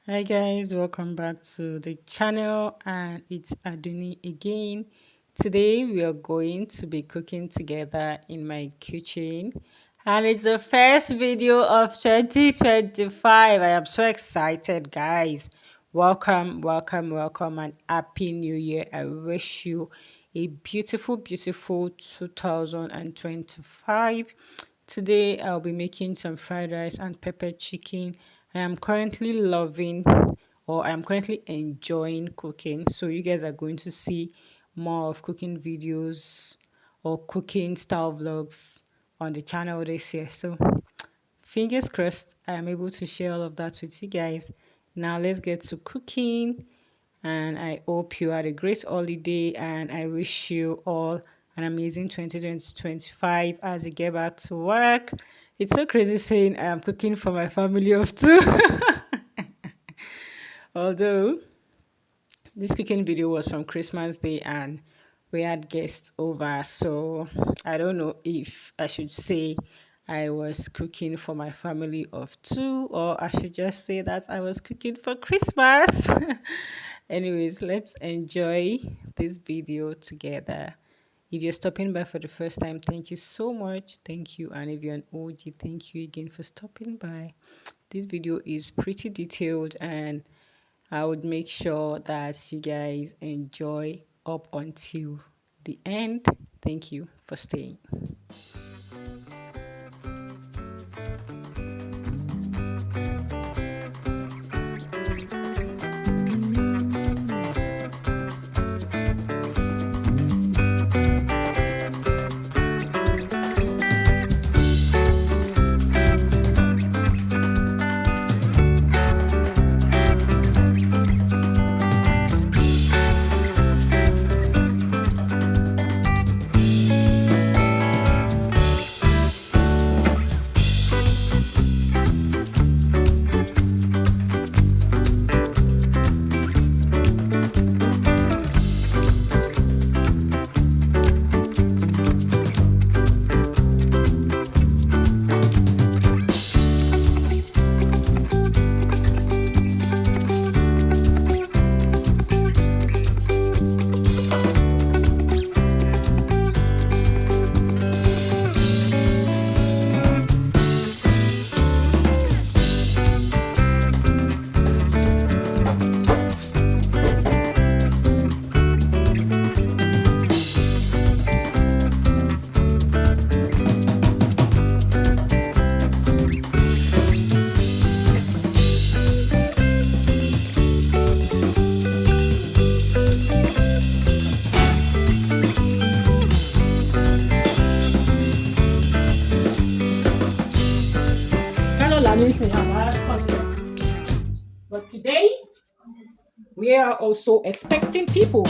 Hi guys, welcome back to the channel and it's Aduni again. Today we are going to be cooking together in my kitchen and it's the first video of 2025. I am so excited guys. Welcome and happy new year. I wish you a beautiful 2025. Today I'll be making some fried rice and pepper chicken. I am currently loving or I am currently enjoying cooking. So you guys are going to see more of cooking videos or cooking style vlogs on the channel this year. So fingers crossed I am able to share all of that with you guys. Now let's get to cooking and I hope you had a great holiday and I wish you all an amazing 2025 as you get back to work. It's so crazy saying I am cooking for my family of two. Although this cooking video was from Christmas Day and we had guests over, so I don't know if I should say I was cooking for my family of two or I should just say that I was cooking for Christmas. Anyways, let's enjoy this video together. If you're stopping by for the first time, thank you so much. Thank you. And if you're an OG, thank you again for stopping by. This video is pretty detailed and I would make sure that you guys enjoy up until the end. Thank you for staying. But today we are also expecting people.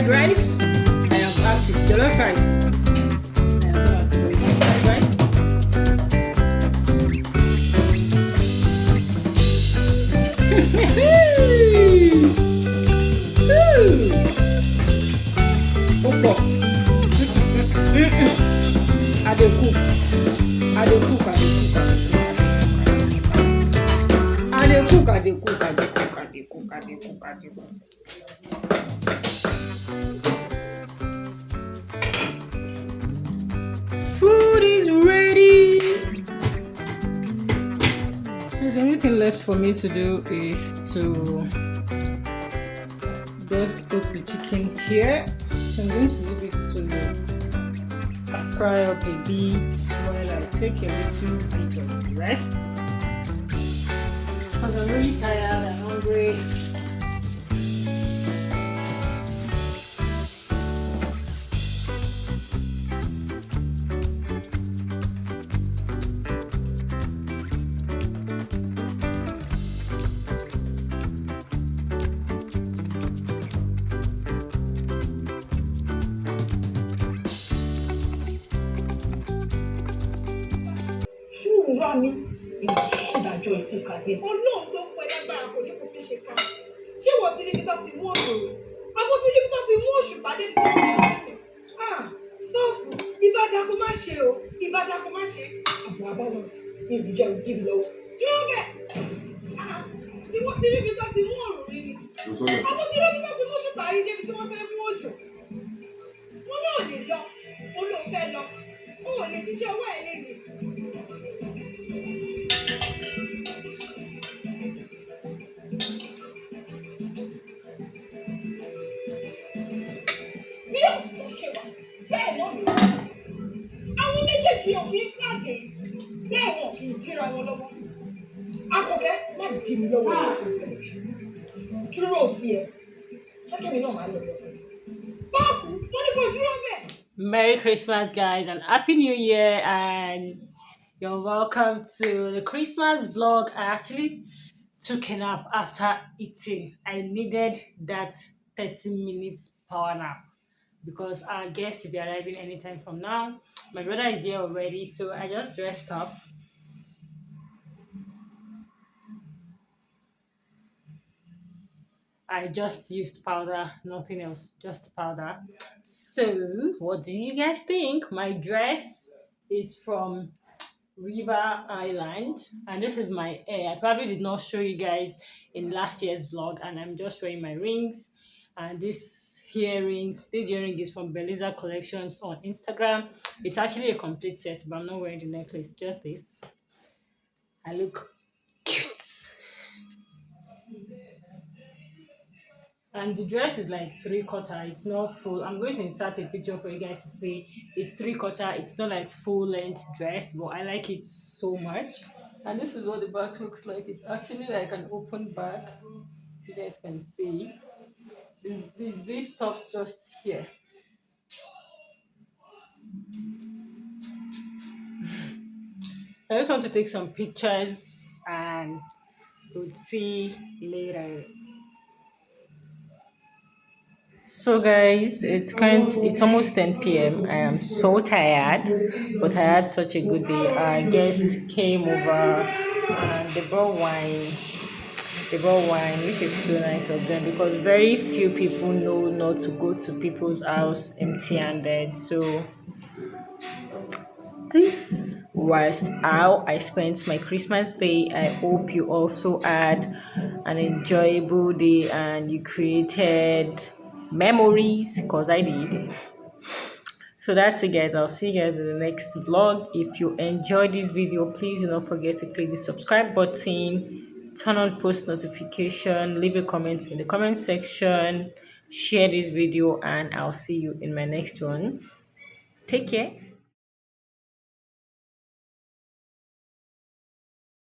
fried rice. I have asked it jollof rice. I have not, but it's fried rice. Opo. I dey cook. I dey cook. I dey cook. I dey cook. I dey cook. I dey cook. I dey cook. I dey cook. Food is ready. So the only thing left for me to do is to just put the chicken here. So I'm going to leave it to fry up a bit while I take a little bit of rest. Because I'm really tired and hungry. Wá ní ìdájọ́ ikú kàṣí ẹ̀. Ọlọ́run tó fún ẹ lágbára kò ní kó fi ṣe ká. Ṣé wọ́n ti níbi tó ti mú òṣòro? Àbó ti níbi tó ti mú òṣùpá débi tó ti mú òṣùpá. Lọ́ọ̀fù, ìbàdàn kò má ṣe o, ìbàdàn kò má ṣe. Àbọ̀ àbáwọ̀ ní ìbíjọ́ ìdí mi lọ́wọ́. Dúró bẹ̀. Ni wọ́n ti níbi tó ti mú òrùn rí ni. Àbó ti níbi tó ti mú òṣùpá rí débi tí wọ́n fẹ́ mú òjò. Wọ́n náà lè lọ, ó lóun fẹ́ lọ, ó ò lè ṣiṣẹ́ ọwọ́ ẹ̀ léde. Bí ọ̀sán ṣe wà, bẹ́ẹ̀ náà ló wà. Àwọn méjèèjì ò kí ń pàdé, bẹ́ẹ̀ wọn kì í díra wọn lọ́wọ́. Akọ̀kẹ́ má dì mí lọ́wọ́ láti bẹ̀rẹ̀. Dúró tiẹ̀, jẹ́kẹ́ mi náà máa lọ lọ́wọ́. Báàkù, wọ́n ní kò dúró bẹ́ẹ̀. Merry Christmas, guys, and Happy New Year, and you're welcome to the Christmas vlog. I actually took a nap after eating. I needed that 30 minutes power nap because our guest will be arriving anytime from now. My brother is here already, so I just dressed up. I just used powder, nothing else, just powder. So, what do you guys think? My dress is from River Island, and this is my hair. I probably did not show you guys in last year's vlog, and I'm just wearing my rings. And this earring is from Beliza Collections on Instagram. It's actually a complete set, but I'm not wearing the necklace, just this. I look cute. And the dress is like 3/4. It's not full. I'm going to insert a picture for you guys to see. It's 3/4. It's not like full length dress, but I like it so much. And this is what the back looks like. It's actually like an open back. You guys can see. The zip stops just here. I just want to take some pictures and we'll see later. So guys, it's almost 10 p.m. I am so tired, but I had such a good day. Our guests came over and they brought wine. Which is so nice of them because very few people know not to go to people's house empty-handed. So this was how I spent my Christmas day. I hope you also had an enjoyable day and you created memories because I did. So that's it, guys. I'll see you guys in the next vlog. If you enjoyed this video, please do not forget to click the subscribe button, turn on post notification, leave a comment in the comment section, share this video, and I'll see you in my next one. Take care.